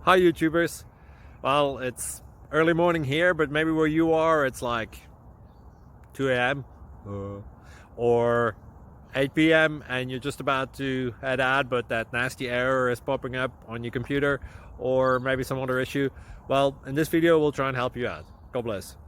Hi YouTubers. Well, it's early morning here, but maybe where you are it's like 2 a.m. or 8 p.m. and you're just about to head out, but that nasty error is popping up on your computer, or maybe some other issue. Well, in this video we'll try and help you out. God bless.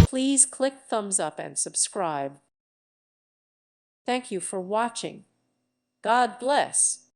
Please click thumbs up and subscribe. Thank you for watching. God bless.